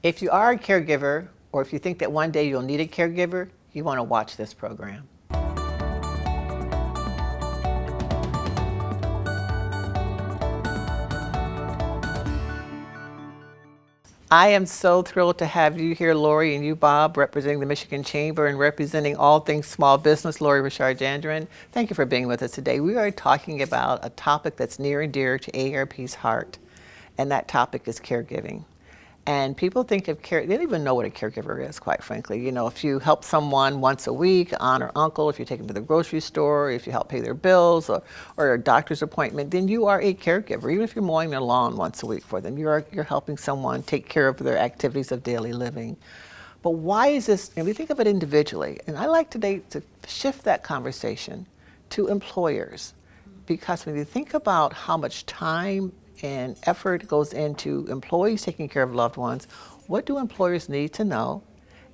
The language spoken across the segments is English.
If you are a caregiver, or if you think that one day you'll need a caregiver, you want to watch this program. I am so thrilled to have you here, Lori, and you, Bob, representing the Michigan Chamber and representing all things small business. Lori, Rishar, Jandron, thank you for being with us today. We are talking about a topic that's near and dear to AARP's heart, and that topic is caregiving. And people think of care, they don't even know what a caregiver is, quite frankly. You know, if you help someone once a week, aunt or uncle, if you take them to the grocery store, if you help pay their bills or a doctor's appointment, then you are a caregiver. Even if you're mowing their lawn once a week for them, you're helping someone take care of their activities of daily living. But why is this, and we think of it individually, and I like today to shift that conversation to employers, because when you think about how much time and effort goes into employees taking care of loved ones, what do employers need to know,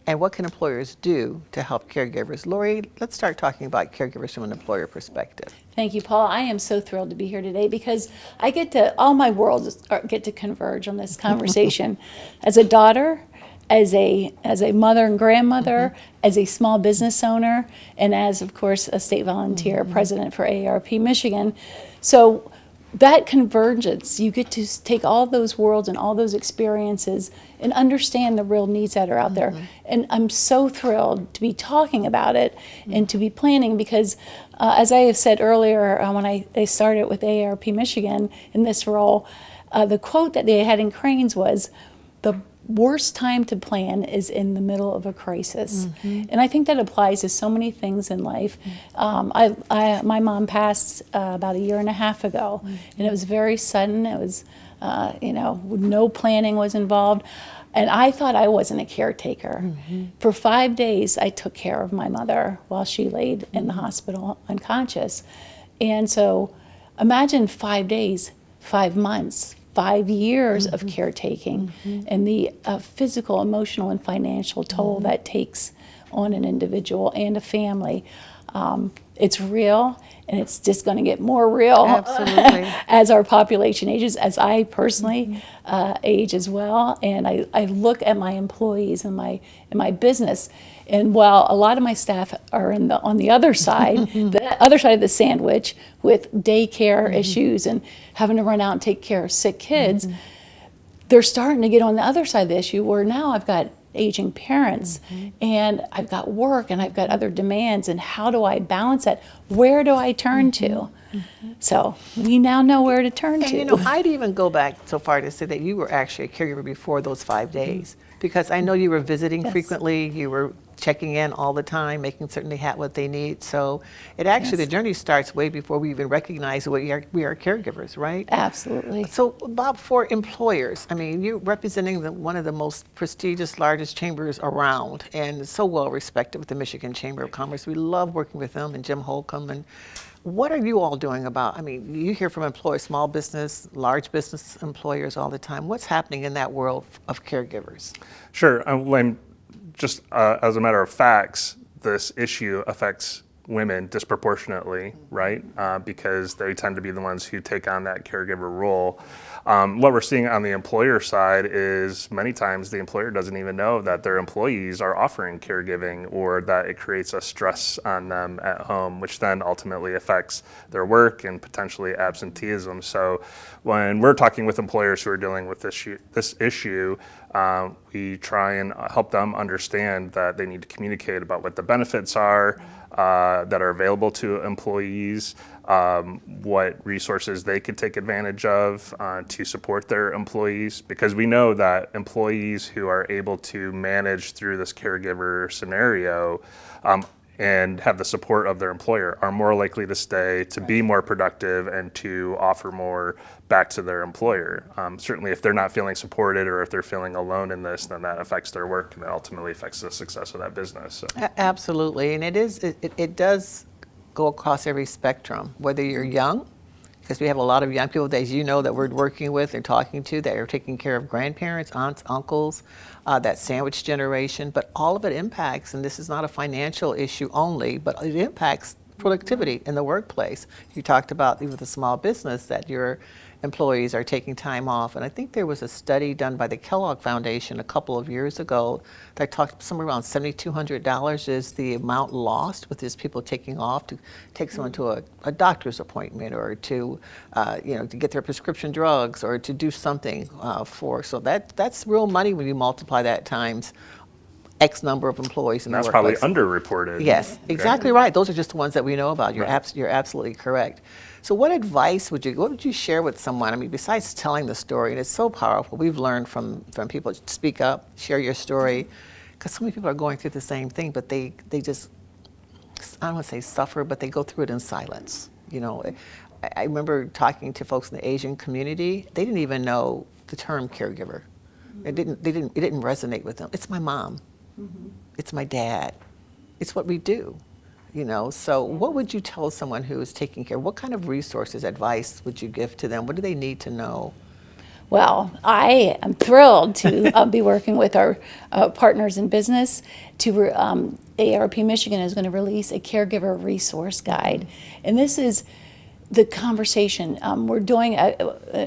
and what can employers do to help caregivers? Lori, let's start talking about caregivers from an employer perspective. Thank you, Paul. I am so thrilled to be here today because I all my worlds get to converge on this conversation. As a daughter, as a mother and grandmother, as a small business owner, and as, of course, a state volunteer president for AARP Michigan. So that convergence, you get to take all those worlds and all those experiences and understand the real needs that are out there. And I'm so thrilled to be talking about it and to be planning because, as I have said earlier, when I started with AARP Michigan in this role, the quote that they had in Cranes was, "The worst time to plan is in the middle of a crisis." And I think that applies to so many things in life. My mom passed about a year and a half ago, and it was very sudden. It was, no planning was involved. And I thought I wasn't a caretaker. For 5 days, I took care of my mother while she laid in the hospital unconscious. And so imagine 5 days, 5 months, 5 years of caretaking and the physical, emotional, and financial toll that takes on an individual and a family. It's real, and it's just going to get more real as our population ages, as I personally age as well. And I look at my employees and my business, and while a lot of my staff are on the other side, the other side of the sandwich with daycare issues and having to run out and take care of sick kids, they're starting to get on the other side of the issue where now I've got aging parents and I've got work and I've got other demands, and how do I balance that? Where do I turn to? So we now know where to turn to. You know, I'd even go back so far to say that you were actually a caregiver before those 5 days, because I know you were visiting frequently, you were checking in all the time, making certain they had what they need. So it actually, the journey starts way before we even recognize we are caregivers, right? Absolutely. So Bob, for employers, I mean, you're representing one of the most prestigious, largest chambers around, and so well respected with the Michigan Chamber of Commerce. We love working with them and Jim Holcomb. And what are you all doing about, I mean, you hear from employers, small business, large business employers all the time. What's happening in that world of caregivers? Sure. Just as a matter of facts, this issue affects women disproportionately, right? Because they tend to be the ones who take on that caregiver role. What we're seeing on the employer side is many times the employer doesn't even know that their employees are offering caregiving, or that it creates a stress on them at home, which then ultimately affects their work and potentially absenteeism. So when we're talking with employers who are dealing with this issue, we try and help them understand that they need to communicate about what the benefits are that are available to employees, what resources they could take advantage of to support their employees, because we know that employees who are able to manage through this caregiver scenario and have the support of their employer are more likely to stay, to be more productive, and to offer more back to their employer. Certainly if they're not feeling supported, or if they're feeling alone in this, then that affects their work, and that ultimately affects the success of that business. So. Absolutely, and it does go across every spectrum, whether you're young, because we have a lot of young people, as you know, that we're working with and talking to, that are taking care of grandparents, aunts, uncles, that sandwich generation, but all of it impacts, and this is not a financial issue only, but it impacts productivity in the workplace. You talked about with a small business that you're employees are taking time off. And I think there was a study done by the Kellogg Foundation a couple of years ago that talked somewhere around $7,200 is the amount lost with these people taking off to take someone to a doctor's appointment or to, to get their prescription drugs or to do something for. So that's real money when you multiply that times X number of employees in And the that's probably workplace. underreported. Yes, Okay. exactly right. Those are just the ones that we know about. You're, Right. you're absolutely correct. So what advice what would you share with someone? I mean, besides telling the story, and it's so powerful, we've learned from people, speak up, share your story, because so many people are going through the same thing, but they just, I don't want to say suffer, but they go through it in silence. I remember talking to folks in the Asian community, they didn't even know the term caregiver. It didn't resonate with them. It's my mom. It's my dad. It's what we do, So what would you tell someone who is taking care? What kind of resources, advice would you give to them? What do they need to know? Well, I am thrilled to be working with our partners in business. AARP Michigan is going to release a caregiver resource guide, and this is the conversation. We're doing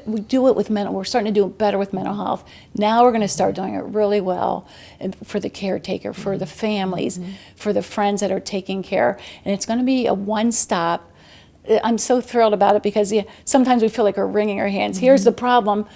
we do it with mental. We're starting to do it better with mental health. Now we're going to start doing it really well, and for the caretaker, for the families, for the friends that are taking care, and it's going to be a one-stop. I'm so thrilled about it because sometimes we feel like we're wringing our hands. Here's the problem.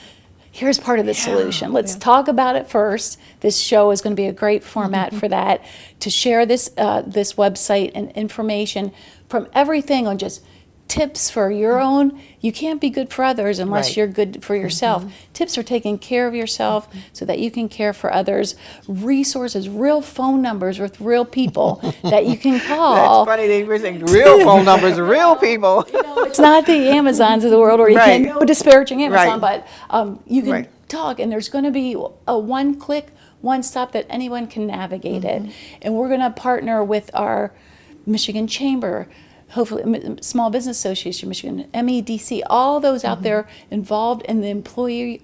Here's part of the solution. Let's talk about it first. This show is going to be a great format for that, to share this website and information from everything on just tips for your own. You can't be good for others unless Right. you're good for yourself. Tips for taking care of yourself so that you can care for others. Resources, real phone numbers with real people that you can call. That's funny. They were saying real phone numbers, real people. It's not the Amazons of the world, or you Right. can, no disparaging Amazon, Right. but you can Right. talk, and there's going to be a one-click, one-stop that anyone can navigate it. And we're going to partner with our Michigan Chamber, hopefully Small Business Association, Michigan, MEDC, all those out there involved in the employers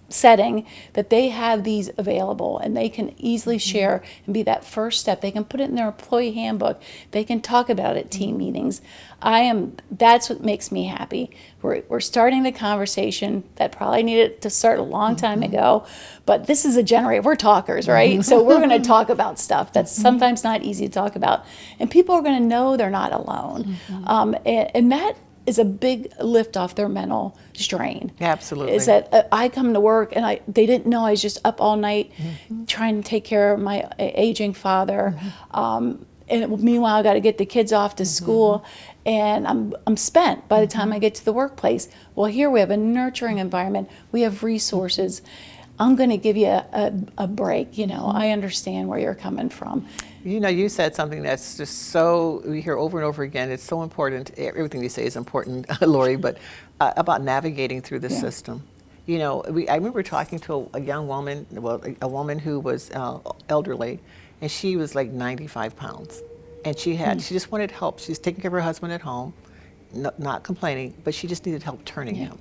setting, that they have these available and they can easily share and be that first step. They can put it in their employee handbook. They can talk about it at team meetings. That's what makes me happy. We're starting the conversation that probably needed to start a long time ago, but this is a generator. We're talkers, right? So we're going to talk about stuff that's sometimes not easy to talk about, and people are going to know they're not alone. And that is a big lift off their mental strain. Absolutely. Is that I come to work and they didn't know I was just up all night trying to take care of my aging father. And meanwhile, I got to get the kids off to school, and I'm spent by the time I get to the workplace. Well, here we have a nurturing environment. We have resources. I'm going to give you a break. I understand where you're coming from. You said something that's just so, we hear over and over again, it's so important. Everything you say is important, Lori, but about navigating through the system. I remember talking to a young woman, a woman who was elderly, and she was like 95 pounds. And she just wanted help. She's taking care of her husband at home, not complaining, but she just needed help turning him.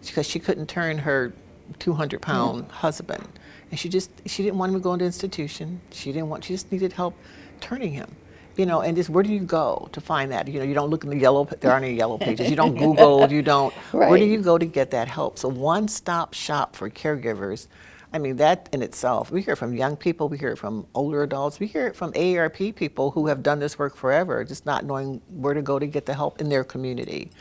Because she couldn't turn her 200-pound husband. And she didn't want him to go into institution. She just needed help turning him. And just where do you go to find that? You don't look in there aren't any yellow pages. You don't Google, you don't, Right. Where do you go to get that help? So one-stop shop for caregivers. I mean, that in itself, we hear it from young people, we hear it from older adults, we hear it from AARP people who have done this work forever, just not knowing where to go to get the help in their community.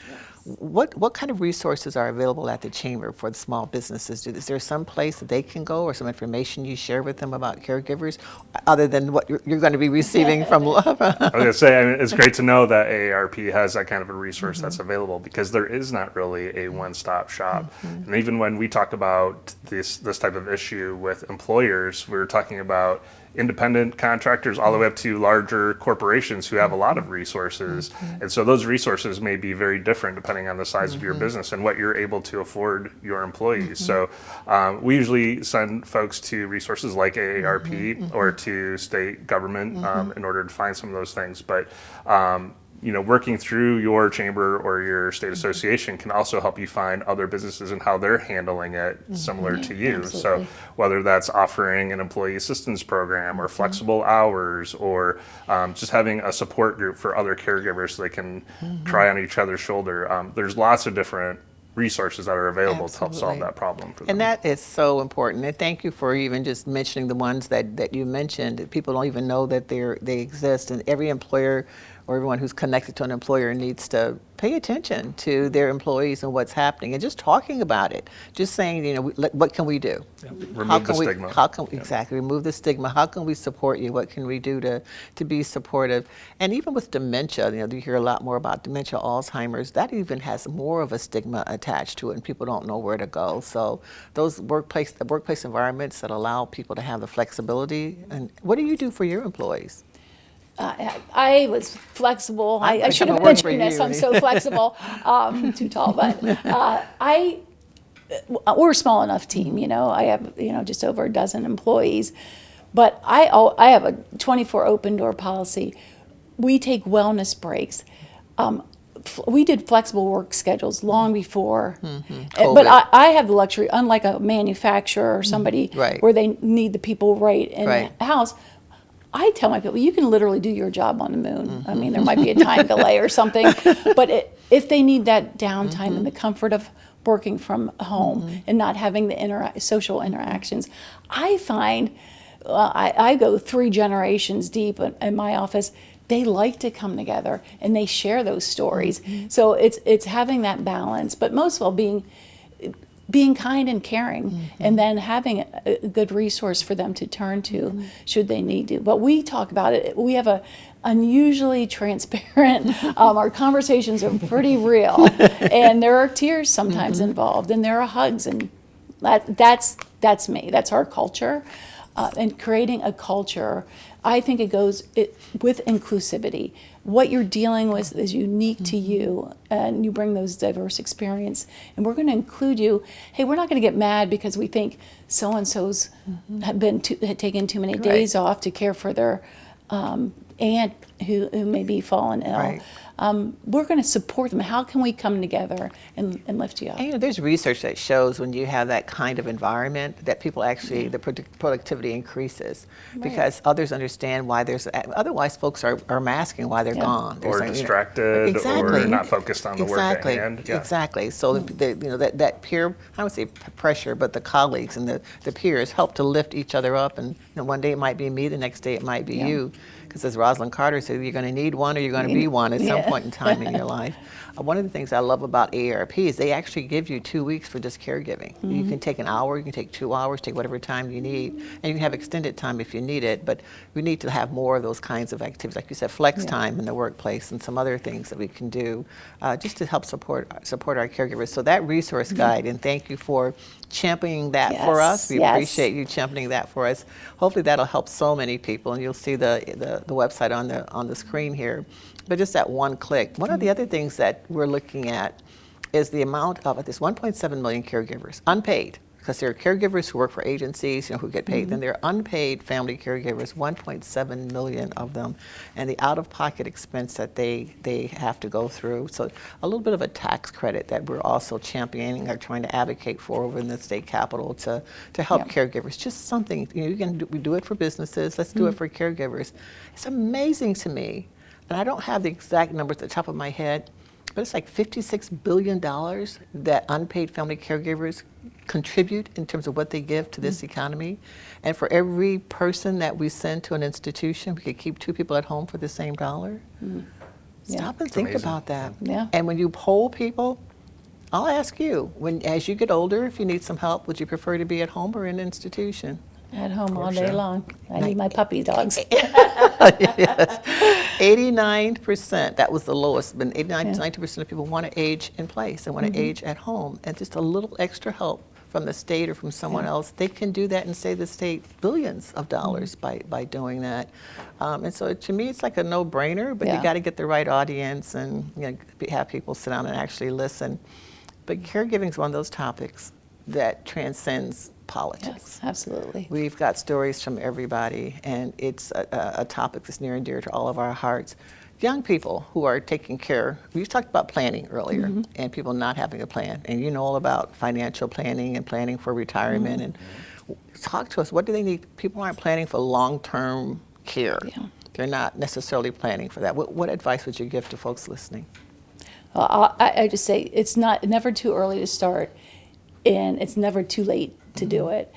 What kind of resources are available at the Chamber for the small businesses? Is there some place that they can go, or some information you share with them about caregivers, other than what you're going to be receiving from Love? I was going to say, it's great to know that AARP has that kind of a resource that's available, because there is not really a one-stop shop. And even when we talk about this type of issue with employers, we're talking about independent contractors all the way up to larger corporations who have a lot of resources. And so those resources may be very different depending on the size of your business and what you're able to afford your employees. So we usually send folks to resources like AARP or to state government in order to find some of those things. But working through your chamber or your state association can also help you find other businesses and how they're handling it similar to you. So absolutely. whether that's offering an employee assistance program or flexible hours or just having a support group for other caregivers so they can cry on each other's shoulder. There's lots of different resources that are available to help solve Absolutely. that problem for them. And that is so important. And thank you for even just mentioning the ones that you mentioned. People don't even know that they exist. And every employer or everyone who's connected to an employer needs to pay attention to their employees and what's happening, and just talking about it. Just saying, what can we do? Remove the stigma. How can exactly remove the stigma? How can we support you? What can we do to be supportive? And even with dementia, you hear a lot more about dementia, Alzheimer's. That even has more of a stigma attached to it, and people don't know where to go. So those workplace environments that allow people to have the flexibility. And what do you do for your employees? I was flexible. I should have gonna work for mentioned this. you. I'm so flexible. Too tall, but we're a small enough team. I have just over a dozen employees, but I have a 24 open door policy. We take wellness breaks. We did flexible work schedules long before, but I have the luxury, unlike a manufacturer or somebody Right. where they need the people right in Right. the house. I tell my people, you can literally do your job on the moon. I mean, there might be a time delay or something, but if they need that downtime and the comfort of working from home and not having the social interactions, I find I go 3 generations deep in my office. They like to come together and they share those stories. So it's having that balance, but most of all being kind and caring, and then having a good resource for them to turn to should they need to. But we talk about it. We have a unusually transparent. Our conversations are pretty real, and there are tears sometimes involved, and there are hugs, and that's me. That's our culture, and creating a culture. I think it goes with inclusivity. What you're dealing with is unique to you, and you bring those diverse experience, and we're going to include you. Hey, we're not going to get mad because we think so-and-so's had taken too many days off to care for their aunt who may be fallen ill. Right. We're going to support them. How can we come together and lift you up? And there's research that shows when you have that kind of environment that people actually, the productivity increases because others understand why otherwise folks are masking why they're gone. Or saying, distracted exactly. or not focused on the work at hand. Yeah. Exactly. So that peer, I would say pressure, but the colleagues and the peers help to lift each other up. And one day it might be me, the next day it might be you. Because as Rosalind Carter said, you're going to need one or you're going to be one at some point in time in your life. One of the things I love about AARP is they actually give you 2 weeks for just caregiving. You can take an hour, you can take 2 hours, take whatever time you need, and you can have extended time if you need it. But we need to have more of those kinds of activities, like you said, flex time in the workplace and some other things that we can do just to help support our caregivers. So that resource guide, and thank you for championing that for us. We appreciate you championing that for us. Hopefully that'll help so many people, and you'll see the website on the screen here. But just that one click. One of the other things that we're looking at is the amount of this 1.7 million caregivers, unpaid, because there are caregivers who work for agencies, who get paid. Then there are unpaid family caregivers, 1.7 million of them, and the out-of-pocket expense that they have to go through. So a little bit of a tax credit that we're also championing or trying to advocate for over in the state capitol to help caregivers. Just something, we do it for businesses. Let's do it for caregivers. It's amazing to me, and I don't have the exact numbers at the top of my head, but it's like $56 billion that unpaid family caregivers contribute in terms of what they give to this economy. And for every person that we send to an institution, we could keep 2 people at home for the same dollar. Stop and think amazing. about that. Yeah. And when you poll people, I'll ask you, as you get older, if you need some help, would you prefer to be at home or in an institution? At home all day long. I need my puppy dogs. 89%, that was the lowest, but 89 to 90% of people want to age in place and want to age at home. And just a little extra help from the state or from someone else, they can do that and save the state billions of dollars by doing that. And so to me, it's like a no-brainer, but you got to get the right audience and have people sit down and actually listen. But caregiving is one of those topics that transcends politics. Yes, absolutely. We've got stories from everybody, and it's a topic that's near and dear to all of our hearts. young people who are taking care, we talked about planning earlier, and people not having a plan, and you know all about financial planning and planning for retirement, and talk to us, what do they need? People aren't planning for long-term care. Yeah. They're not necessarily planning for that. What advice would you give to folks listening? Well, I just say it's never too early to start, and it's never too late to do it.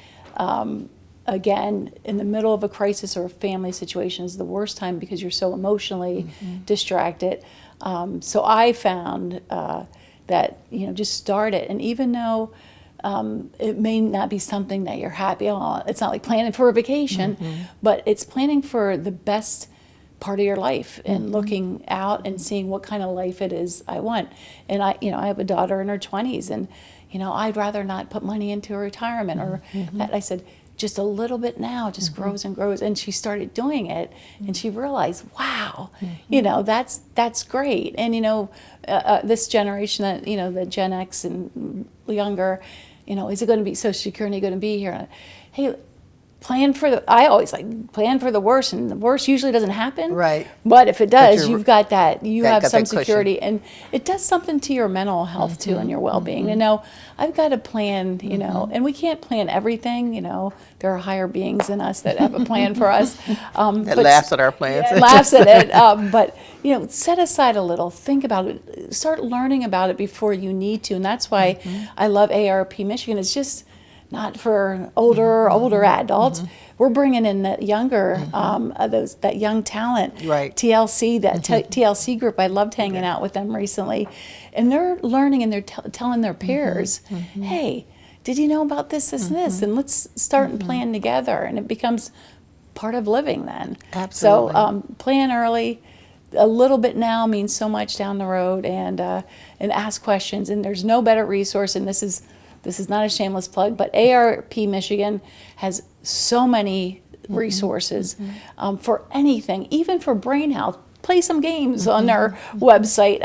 Again, in the middle of a crisis or a family situation is the worst time because you're so emotionally distracted. So I found that, just start it. And even though it may not be something that you're happy on, it's not like planning for a vacation, but it's planning for the best part of your life and looking out and seeing what kind of life it is I want. And I have a daughter in her 20s, and I'd rather not put money into a retirement or that. I said, just a little bit now, just grows and grows. And she started doing it, and she realized, wow, that's great. And this generation that the Gen X and younger, is it going to be Social Security going to be here? Hey, I always plan for the worst, and the worst usually doesn't happen. Right. But if it does, you've got that, you have got some that cushion. security, and it does something to your mental health too and your well-being. I've got a plan, and we can't plan everything, there are higher beings than us that have a plan for us. That laughs at our plans. Yeah, laughs at it. But, set aside a little, think about it, start learning about it before you need to. And that's why I love ARP Michigan. It's just not for older adults. We're bringing in the younger, that young talent. Right. TLC, that TLC group. I loved hanging out with them recently, and they're learning and they're telling their peers, "Hey, did you know about this, and this? And let's start and plan together." And it becomes part of living then. Absolutely. So plan early. A little bit now means so much down the road, and ask questions. And there's no better resource. And this is not a shameless plug, but ARP Michigan has so many resources for anything, even for brain health. Play some games on their website.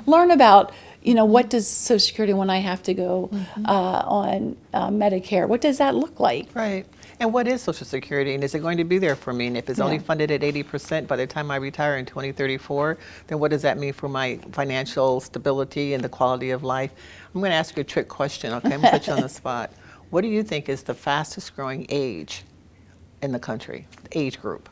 Learn about, what does Social Security when I have to go on Medicare? What does that look like? Right. And what is Social Security, and is it going to be there for me? And if it's only funded at 80% by the time I retire in 2034, then what does that mean for my financial stability and the quality of life? I'm going to ask you a trick question, okay? I'm going to put you on the spot. What do you think is the fastest growing age in the country, the age group?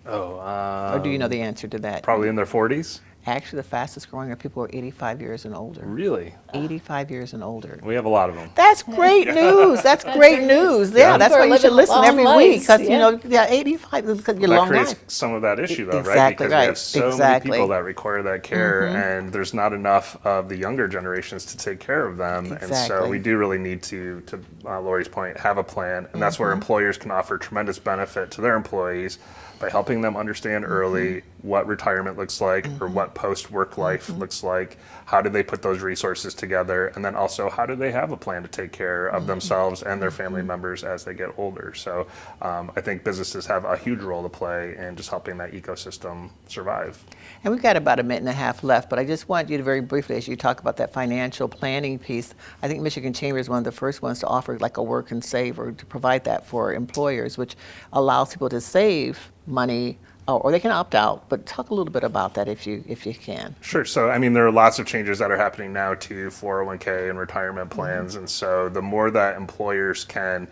Or do you know the answer to that? Probably in their 40s. Actually, the fastest growing are people who are 85 years and older. Really? 85 years and older. We have a lot of them. That's great news. That's great news. Yeah, that's why you should listen every week. Because, 85 is your That long creates life. some of that issue, though, right? Exactly Because right. we have so many people that require that care, and there's not enough of the younger generations to take care of them. And so Exactly. we do really need to Lori's point, have a plan. And that's where employers can offer tremendous benefit to their employees by helping them understand early what retirement looks like or what post-work life looks like. How do they put those resources together? And then also, how do they have a plan to take care of themselves and their family members as they get older? So I think businesses have a huge role to play in just helping that ecosystem survive. And we've got about a minute and a half left, but I just want you to very briefly, as you talk about that financial planning piece, I think Michigan Chamber is one of the first ones to offer like a work and save, or to provide that for employers, which allows people to save money, or they can opt out. But talk a little bit about that if you can. Sure. So, there are lots of changes that are happening now to 401k and retirement plans. And so the more that employers can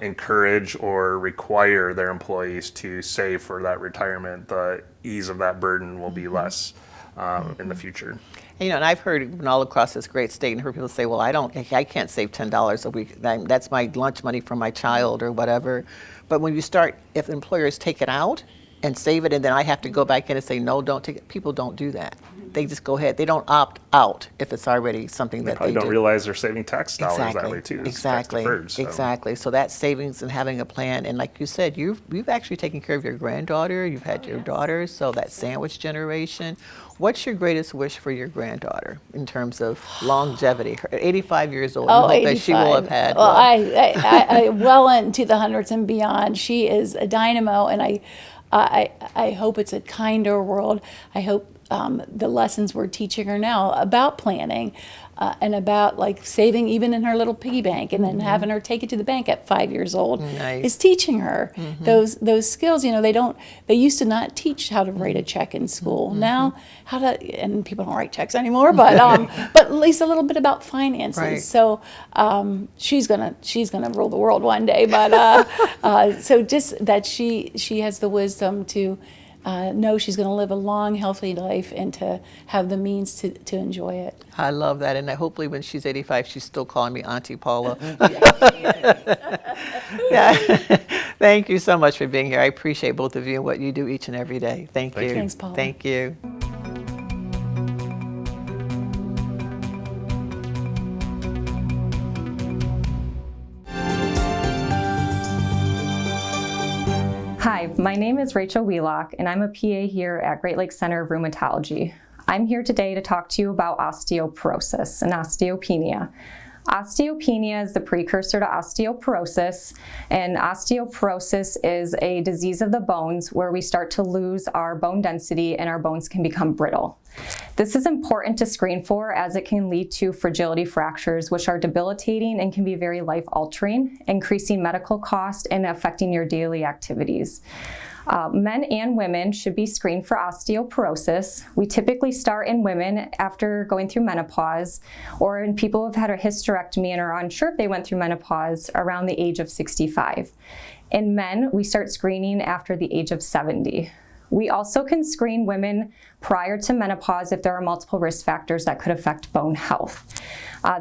encourage or require their employees to save for that retirement, the ease of that burden will be less in the future. And I've heard all across this great state and heard people say, well, I can't save $10 a week. That's my lunch money for my child or whatever. But when you start, if employers take it out and save it, and then I have to go back in and say, no, don't take it. People don't do that. They just go ahead. They don't opt out if it's already something that Probably they don't do. realize they're saving tax dollars that way too. It's Exactly. tax deferred, so. Exactly. So that savings and having a plan, and like you said, you've actually taken care of your granddaughter. You've had your daughters. So that sandwich generation. What's your greatest wish for your granddaughter in terms of longevity? Her 85 years old. Oh, you hope 85. that she will have had. Well, I well into the hundreds and beyond. She is a dynamo, and I hope it's a kinder world. I hope the lessons we're teaching her now about planning and about like saving even in her little piggy bank, and then having her take it to the bank at 5 years old. Nice. Is teaching her those skills. They used to not teach how to write a check in school. Now how to, and people don't write checks anymore, but at least a little bit about finances. Right. So she's gonna rule the world one day. But so just that she has the wisdom to know she's going to live a long, healthy life and to have the means to enjoy it. I love that, and hopefully when she's 85, she's still calling me Auntie Paula. Yeah. Thank you so much for being here. I appreciate both of you and what you do each and every day. Thank you. Thanks, Paula. Thank you. Hi, my name is Rachel Wheelock, and I'm a PA here at Great Lakes Center of Rheumatology. I'm here today to talk to you about osteoporosis and osteopenia. Osteopenia is the precursor to osteoporosis, and osteoporosis is a disease of the bones where we start to lose our bone density and our bones can become brittle. This is important to screen for as it can lead to fragility fractures, which are debilitating and can be very life-altering, increasing medical costs and affecting your daily activities. Men and women should be screened for osteoporosis. We typically start in women after going through menopause, or in people who have had a hysterectomy and are unsure if they went through menopause around the age of 65. In men, we start screening after the age of 70. We also can screen women prior to menopause if there are multiple risk factors that could affect bone health.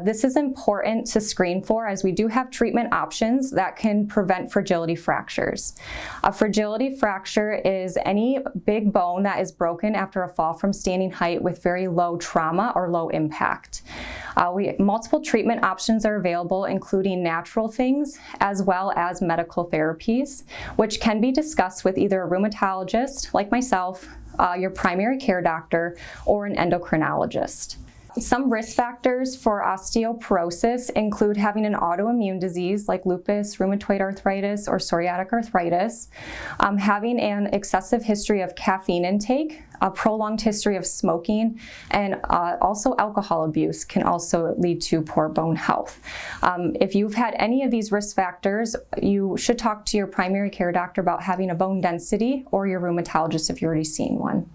This is important to screen for as we do have treatment options that can prevent fragility fractures. A fragility fracture is any big bone that is broken after a fall from standing height with very low trauma or low impact. Multiple treatment options are available, including natural things as well as medical therapies, which can be discussed with either a rheumatologist like myself, your primary care doctor, or an endocrinologist. Some risk factors for osteoporosis include having an autoimmune disease like lupus, rheumatoid arthritis, or psoriatic arthritis, having an excessive history of caffeine intake, a prolonged history of smoking, and also alcohol abuse can also lead to poor bone health. If you've had any of these risk factors, you should talk to your primary care doctor about having a bone density, or your rheumatologist if you've already seen one.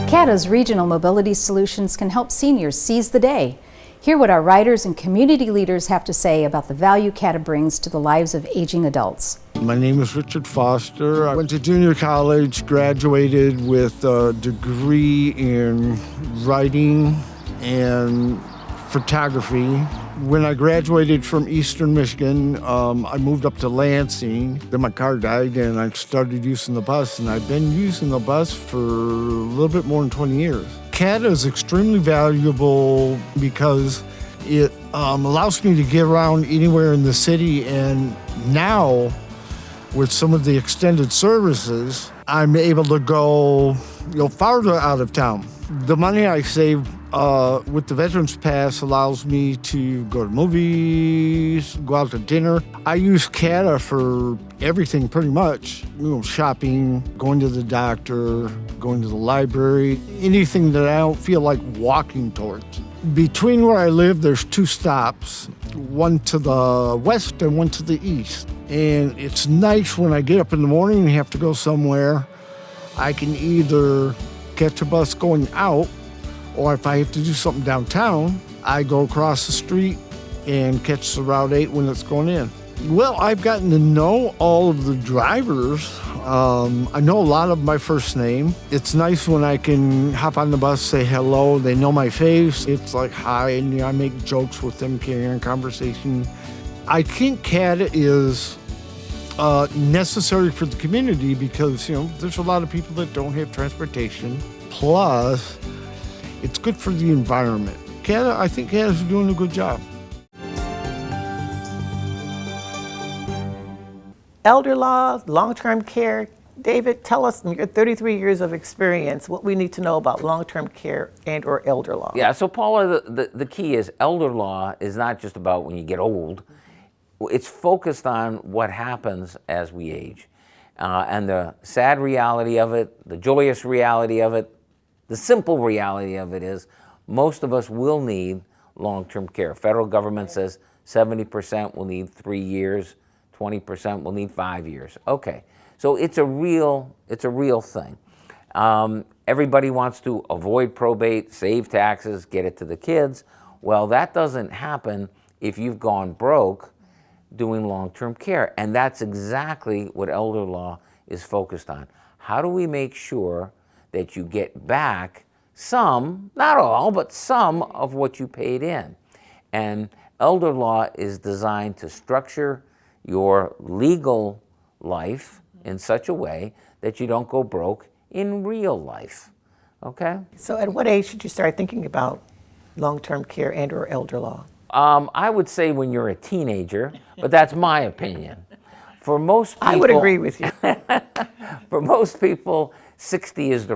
CATA's regional mobility solutions can help seniors seize the day. Hear what our riders and community leaders have to say about the value CATA brings to the lives of aging adults. My name is Richard Foster. I went to junior college, graduated with a degree in writing and photography. When I graduated from Eastern Michigan, I moved up to Lansing. Then my car died and I started using the bus, and I've been using the bus for a little bit more than 20 years. CATA is extremely valuable because it allows me to get around anywhere in the city, and now with some of the extended services, I'm able to go farther out of town. The money I save with the Veterans Pass allows me to go to movies, go out to dinner. I use CATA for everything pretty much. Shopping, going to the doctor, going to the library, anything that I don't feel like walking towards. Between where I live, there's 2 stops, one to the west and one to the east. And it's nice when I get up in the morning and have to go somewhere, I can either catch a bus going out, or if I have to do something downtown, I go across the street and catch the Route 8 when it's going in. Well, I've gotten to know all of the drivers. I know a lot of my first name. It's nice when I can hop on the bus, say hello, they know my face. It's like hi, and I make jokes with them, carrying on conversation. I think CATA is necessary for the community because, there's a lot of people that don't have transportation. Plus, it's good for the environment. I think CATA's doing a good job. Elder law, long-term care. David, tell us in your 33 years of experience what we need to know about long-term care and or elder law. Yeah, so Paula, the key is elder law is not just about when you get old. It's focused on what happens as we age. And the sad reality of it, the joyous reality of it, The simple reality of it is most of us will need long-term care. Federal government says 70% will need 3 years, 20% will need 5 years. Okay, so it's a real thing. Everybody wants to avoid probate, save taxes, get it to the kids. Well, that doesn't happen if you've gone broke doing long-term care. And that's exactly what elder law is focused on. How do we make sure that you get back some, not all, but some of what you paid in? And elder law is designed to structure your legal life in such a way that you don't go broke in real life, okay? So at what age should you start thinking about long-term care and or elder law? I would say when you're a teenager, but that's my opinion. For most people, I would agree with you. For most people, 60 is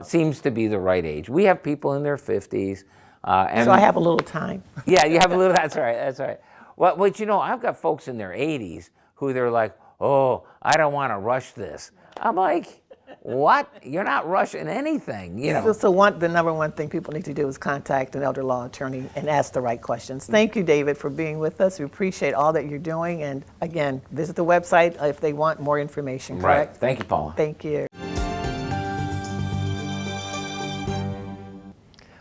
seems to be the right age. We have people in their 50s. And So I have a little time. yeah, you have a little, that's right. Well, but you know, I've got folks in their 80s who they're like, oh, I don't want to rush this. I'm like, what? You're not rushing anything, you know. So the number one thing people need to do is contact an elder law attorney and ask the right questions. Thank you, David, for being with us. We appreciate all that you're doing. And again, visit the website if they want more information, correct? Right. Thank you, Paula. Thank you.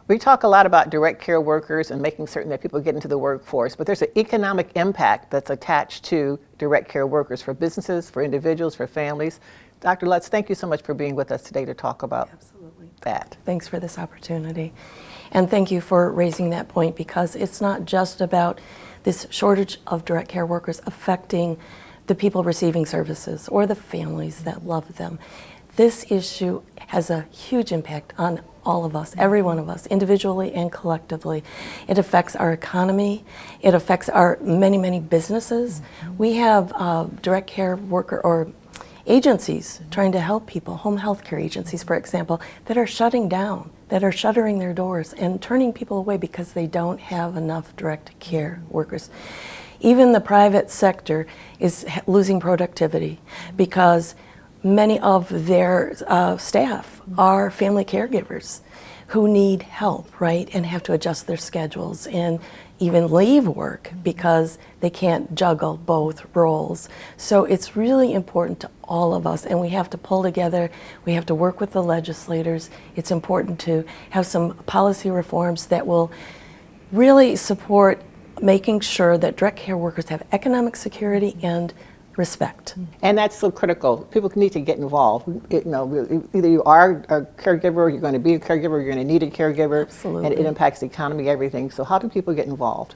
We talk a lot about direct care workers and making certain that people get into the workforce, but there's an economic impact that's attached to direct care workers for businesses, for individuals, for families. Dr. Lutz, thank you so much for being with us today to talk about that. Thanks for this opportunity. And thank you for raising that point, because it's not just about this shortage of direct care workers affecting the people receiving services or the families that love them. This issue has a huge impact on all of us, every one of us, individually and collectively. It affects our economy. It affects our many businesses. We have direct care worker or agencies trying to help people, home health care agencies, for example, that are shutting down, that are shuttering their doors and turning people away because they don't have enough direct care workers. Even the private sector is losing productivity because many of their staff are family caregivers who need help, right, and have to adjust their schedules and even leave work because they can't juggle both roles. So it's really important to all of us, and we have to pull together. We have to work with the legislators. It's important to have some policy reforms that will really support making sure that direct care workers have economic security and respect. And that's so critical. People need to get involved. Either you are a caregiver, you're going to be a caregiver, you're going to need a caregiver. Absolutely. And it impacts the economy, everything. So how do people get involved?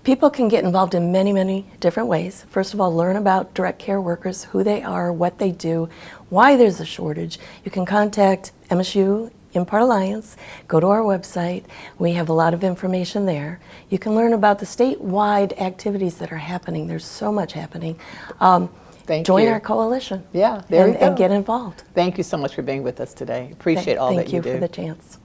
People can get involved in many different ways. First of all, learn about direct care workers, who they are, what they do, why there's a shortage. You can contact MSU Impart Alliance, go to our website. We have a lot of information there. You can learn about the statewide activities that are happening. There's so much happening. Join our coalition. Yeah, there you go. And get involved. Thank you so much for being with us today. Appreciate all that you do. Thank you for the chance.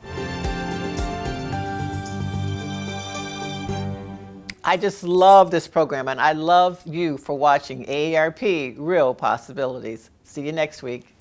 I just love this program, and I love you for watching AARP Real Possibilities. See you next week.